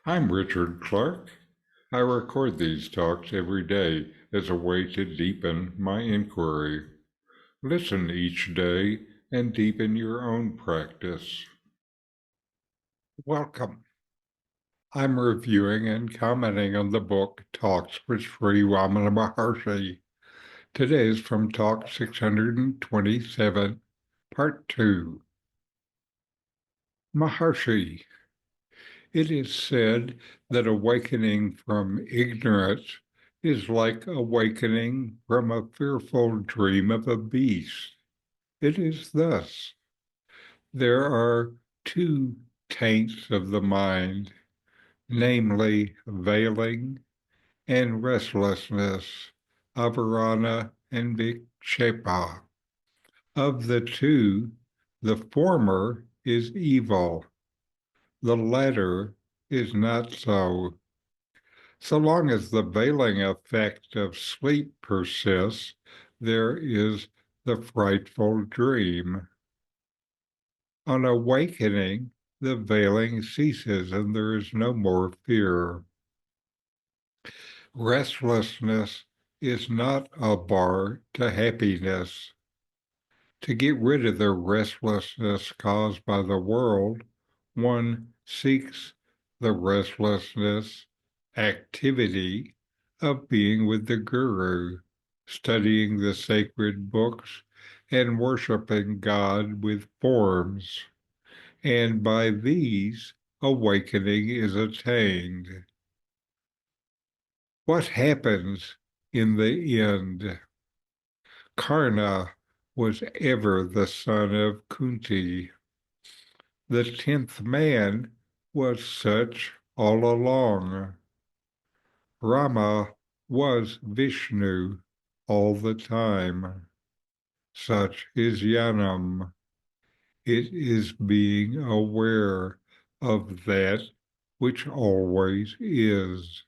I'm Richard Clarke. I record these talks every day as a way to deepen my inquiry. Listen each day and deepen your own practice. Welcome. I'm reviewing and commenting on the book Talks with Sri Ramana Maharshi. Today is from Talk 627, Part 2. Maharshi. It is said that awakening from ignorance is like awakening from a fearful dream of a beast. It is thus. There are two taints of the mind, namely veiling and restlessness, avarana and vikshepa. Of the two, the former is evil, the latter is not so. So long as the veiling effect of sleep persists, there is the frightful dream. On awakening, the veiling ceases and there is no more fear. Restlessness is not a bar to happiness. To get rid of the restlessness caused by the world, one seeks the restlessness activity of being with the Guru, studying the sacred books, and worshiping God with forms. And by these, awakening is attained. What happens in the end? Karna was ever the son of Kunti. The 10th man was such all along. Rama was Vishnu all the time. Such is jnanam. It is being aware of that which always is.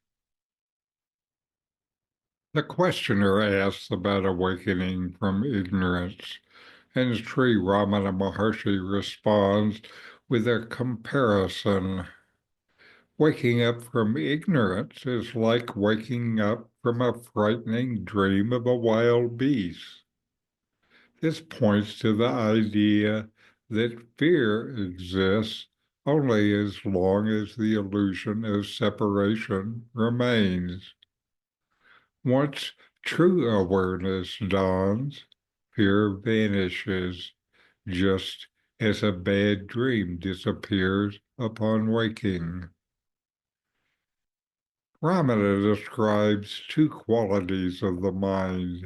The questioner asks about awakening from ignorance, and Sri Ramana Maharshi responds with a comparison. Waking up from ignorance is like waking up from a frightening dream of a wild beast. This points to the idea that fear exists only as long as the illusion of separation remains. Once true awareness dawns, fear vanishes, just as a bad dream disappears upon waking. Ramana describes two qualities of the mind,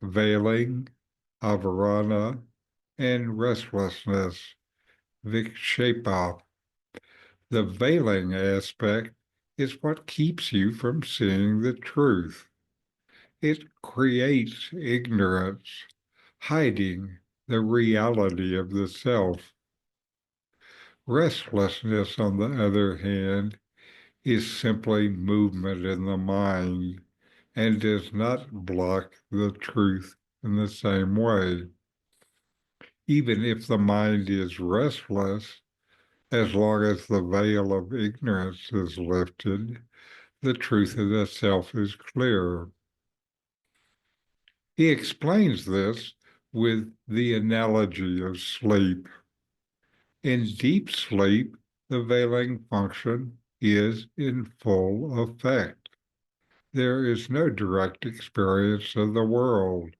veiling, avarana, and restlessness, vikshepa. The veiling aspect is what keeps you from seeing the truth. It creates ignorance, hiding the reality of the self. Restlessness, on the other hand, is simply movement in the mind and does not block the truth in the same way. Even if the mind is restless, as long as the veil of ignorance is lifted, the truth of the self is clear. He explains this with the analogy of sleep. In deep sleep, the veiling function is in full effect. There is no direct experience of the world.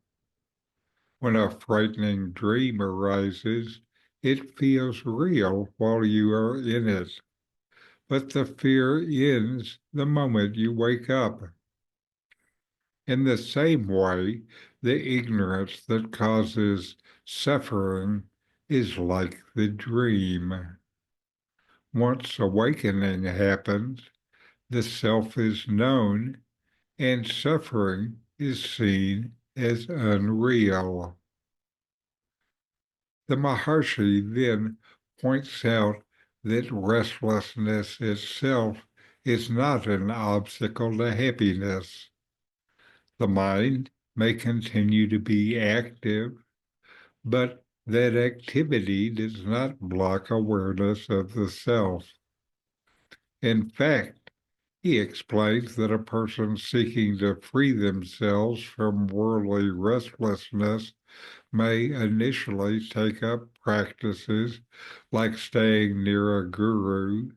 When a frightening dream arises, it feels real while you are in it, but the fear ends the moment you wake up. In the same way, the ignorance that causes suffering is like the dream. Once awakening happens, the self is known and suffering is seen as unreal. The Maharshi then points out that restlessness itself is not an obstacle to happiness. The mind may continue to be active, but that activity does not block awareness of the self. In fact, he explains that a person seeking to free themselves from worldly restlessness may initially take up practices like staying near a guru,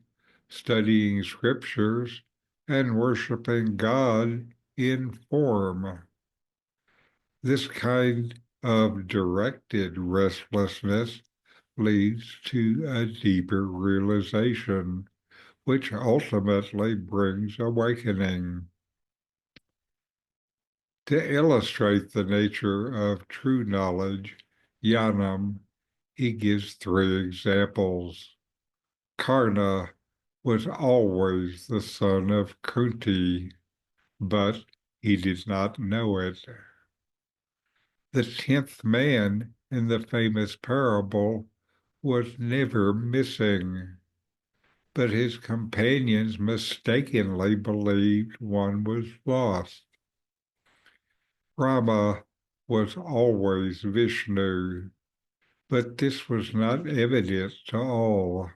studying scriptures, and worshiping God in form. This kind of directed restlessness leads to a deeper realization, which ultimately brings awakening. To illustrate the nature of true knowledge, jnanam, he gives three examples. Karna was always the son of Kunti, but he did not know it. The 10th man in the famous parable was never missing, but his companions mistakenly believed one was lost. Rama was always Vishnu, but this was not evident to all.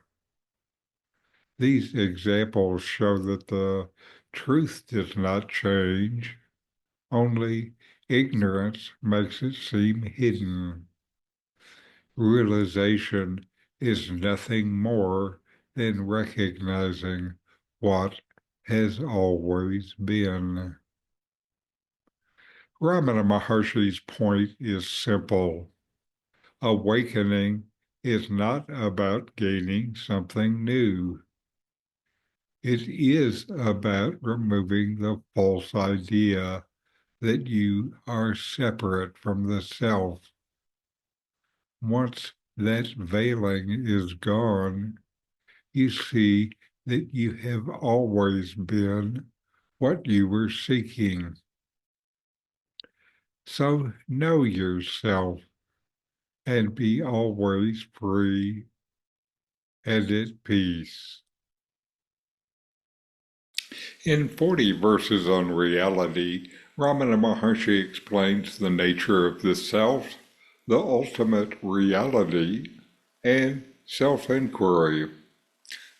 These examples show that the truth does not change, only ignorance makes it seem hidden. Realization is nothing more than recognizing what has always been. Ramana Maharshi's point is simple. Awakening is not about gaining something new. It is about removing the false idea that you are separate from the self. Once that veiling is gone, you see that you have always been what you were seeking. So know yourself and be always free and at peace. In 40 verses on reality, Ramana Maharshi explains the nature of the self, the ultimate reality, and self-inquiry.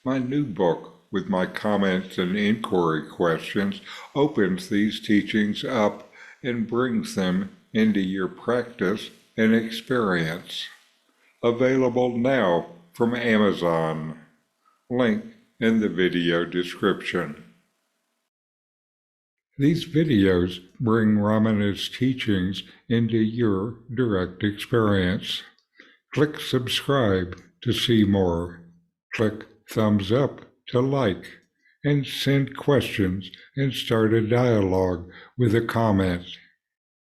My new book, with my comments and inquiry questions, opens these teachings up and brings them into your practice and experience. Available now from Amazon. Link in the video description. These videos bring Ramana's teachings into your direct experience. Click subscribe to see more. Click thumbs up to like, and send questions and start a dialogue with a comment.